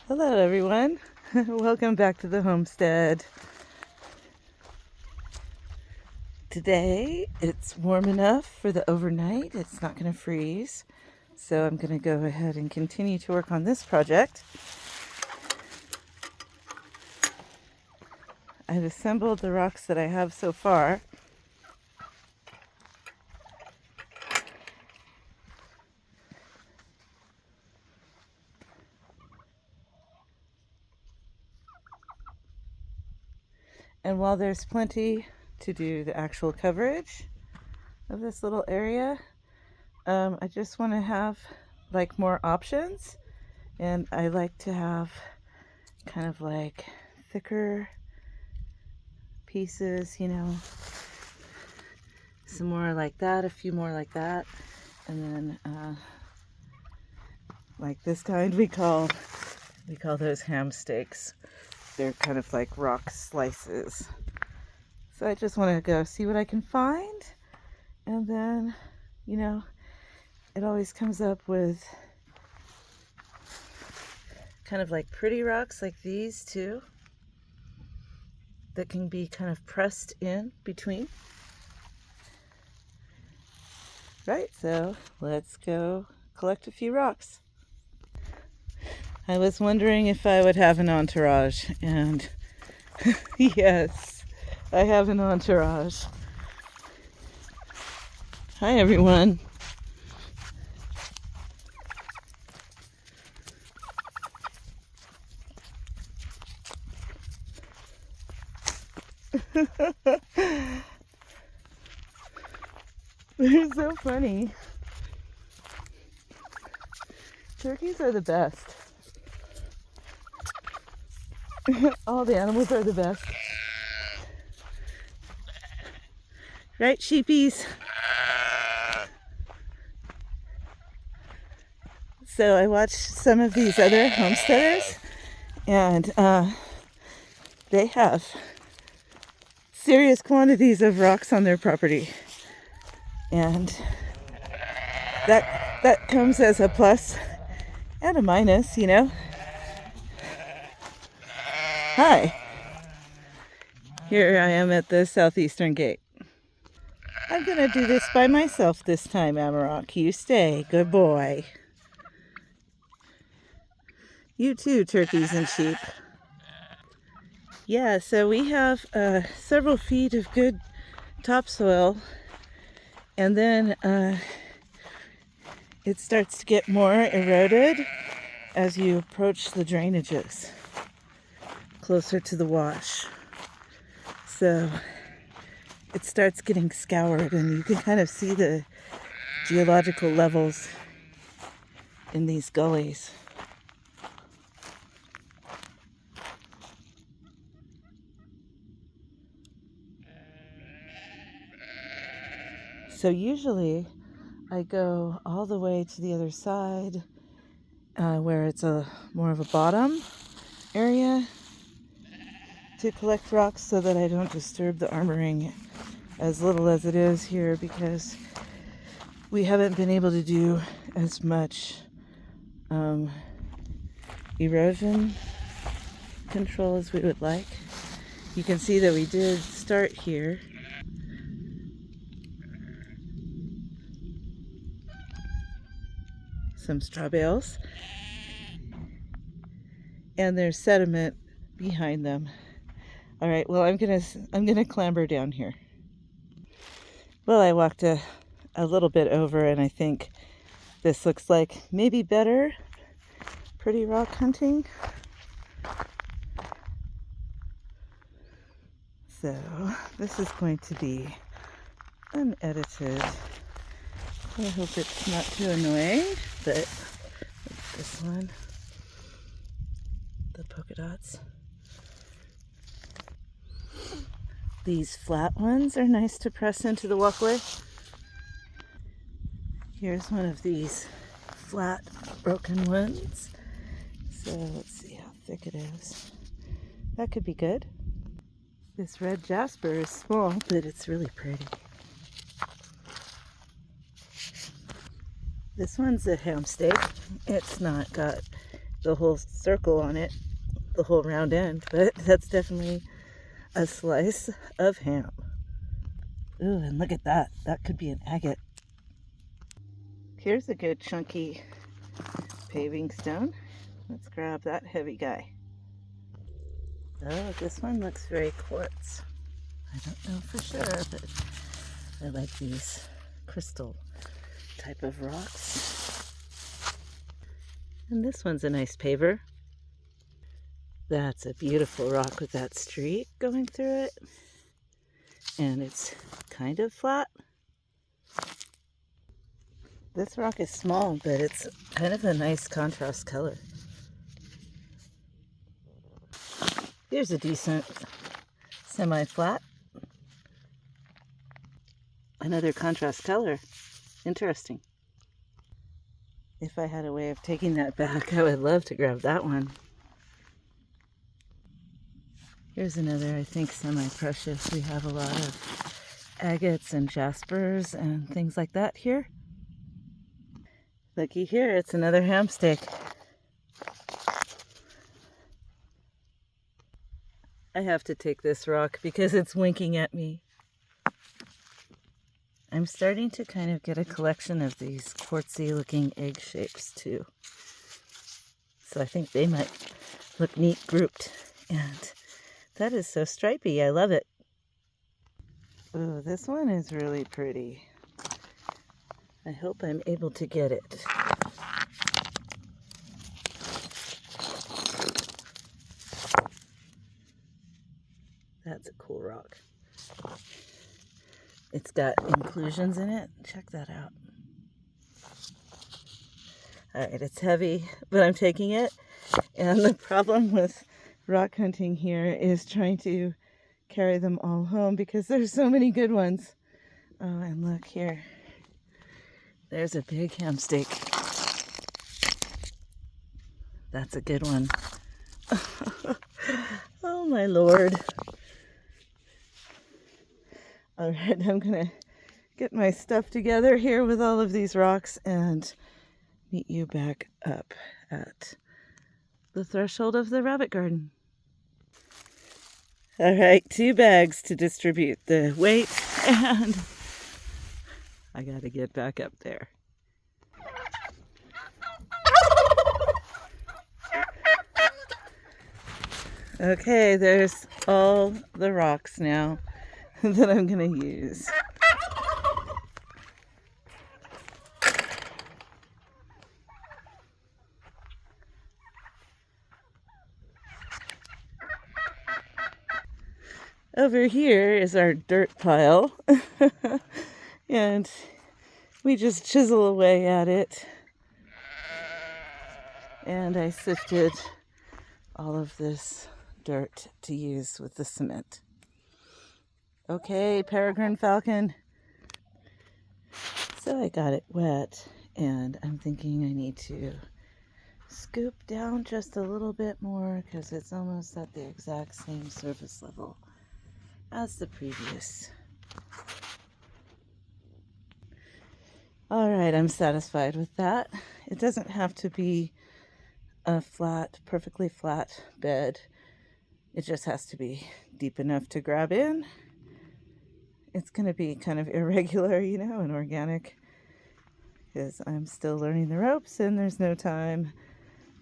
Hello everyone, welcome back to the homestead. Today it's warm enough for the overnight, it's not going to freeze, so I'm going to go ahead and continue to work on this project. I've assembled the rocks that I have so far. And while there's plenty to do the actual coverage of this little area, I just want to have like more options, and I like to have kind of like thicker pieces, you know, some more like that, a few more like that, and then like this kind we call those ham steaks. They're kind of like rock slices. So I just want to go see what I can find, and then, you know, it always comes up with kind of like pretty rocks like these too, that can be kind of pressed in between. Right, so let's go collect a few rocks. I was wondering if I would have an entourage, and yes, I have an entourage. Hi everyone. They're so funny. Turkeys are the best. All the animals are the best. Right, sheepies? So I watched some of these other homesteaders, and they have serious quantities of rocks on their property. And that comes as a plus and a minus, you know. Hi. Here I am at the southeastern gate. I'm gonna do this by myself this time, Amarok. You stay. Good boy. You too, turkeys and sheep. Yeah, so we have several feet of good topsoil, and then it starts to get more eroded as you approach the drainages closer to the wash. So it starts getting scoured, and you can kind of see the geological levels in these gullies. So usually I go all the way to the other side where it's a more of a bottom area to collect rocks, so that I don't disturb the armoring as little as it is here, because we haven't been able to do as much erosion control as we would like. You can see that we did start here. Some straw bales, and there's sediment behind them. All right, well, I'm gonna clamber down here. Well, I walked a little bit over, and I think this looks like maybe better pretty rock hunting. So this is going to be unedited. I hope it's not too annoying, but this one, the polka dots. These flat ones are nice to press into the walkway. Here's one of these flat, broken ones. So let's see how thick it is. That could be good. This red jasper is small, but it's really pretty. This one's a ham steak. It's not got the whole circle on it, the whole round end, but that's definitely a slice of ham. Ooh, and look at that. That could be an agate. Here's a good chunky paving stone. Let's grab that heavy guy. Oh, this one looks very quartz. I don't know for sure, but I like these crystal type of rocks. And this one's a nice paver. That's a beautiful rock with that streak going through it. And it's kind of flat. This rock is small, but it's kind of a nice contrast color. Here's a decent semi-flat. Another contrast color. Interesting. If I had a way of taking that back, I would love to grab that one. Here's another, I think, semi-precious. We have a lot of agates and jaspers and things like that here. Looky here, it's another ham steak. I have to take this rock because it's winking at me. I'm starting to kind of get a collection of these quartzy looking egg shapes too. So I think they might look neat grouped. And that is so stripy. I love it. Ooh, this one is really pretty. I hope I'm able to get it. That's a cool rock. It's got inclusions in it. Check that out. Alright, it's heavy, but I'm taking it. And the problem with rock hunting here is trying to carry them all home because there's so many good ones. Oh, and look here. There's a big ham steak. That's a good one. Oh my Lord. All right, I'm gonna get my stuff together here with all of these rocks and meet you back up at the threshold of the rabbit garden. All right, 2 bags to distribute the weight, and I gotta get back up there. Okay, there's all the rocks now that I'm gonna use. Over here is our dirt pile, and we just chisel away at it. And I sifted all of this dirt to use with the cement. Okay, peregrine falcon. So I got it wet, and I'm thinking I need to scoop down just a little bit more because it's almost at the exact same surface level as the previous. All right, I'm satisfied with that. It doesn't have to be a flat, perfectly flat bed. It just has to be deep enough to grab in. It's going to be kind of irregular, you know, and organic because I'm still learning the ropes and there's no time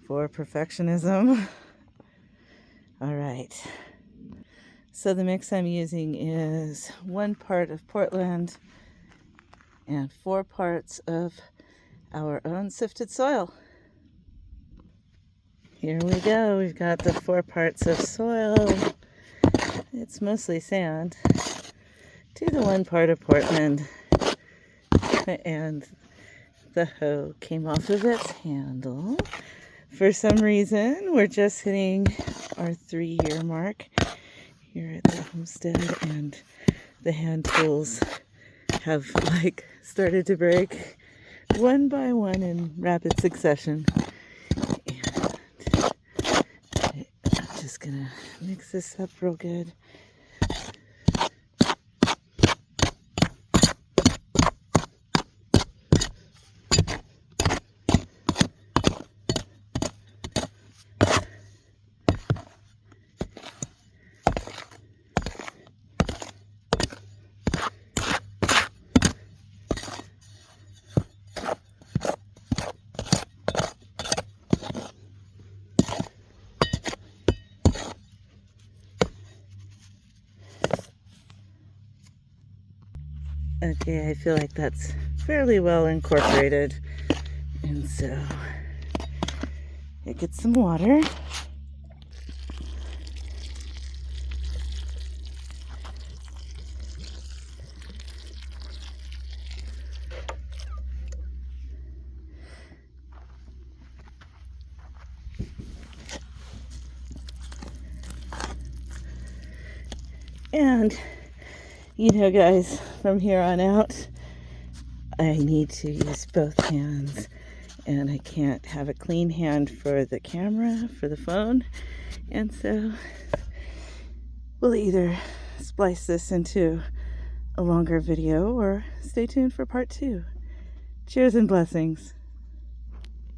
for perfectionism. All right. So the mix I'm using is 1 part of Portland and 4 parts of our own sifted soil. Here we go. We've got the 4 parts of soil. It's mostly sand. To the 1 part of Portland. And the hoe came off of its handle. For some reason, we're just hitting our 3-year mark here at the homestead, and the hand tools have started to break one by one in rapid succession. And I'm just gonna mix this up real good. Okay, I feel like that's fairly well incorporated. And so it gets some water. And, you know, guys, from here on out, I need to use both hands. And I can't have a clean hand for the camera, for the phone. And so we'll either splice this into a longer video or stay tuned for part 2. Cheers and blessings.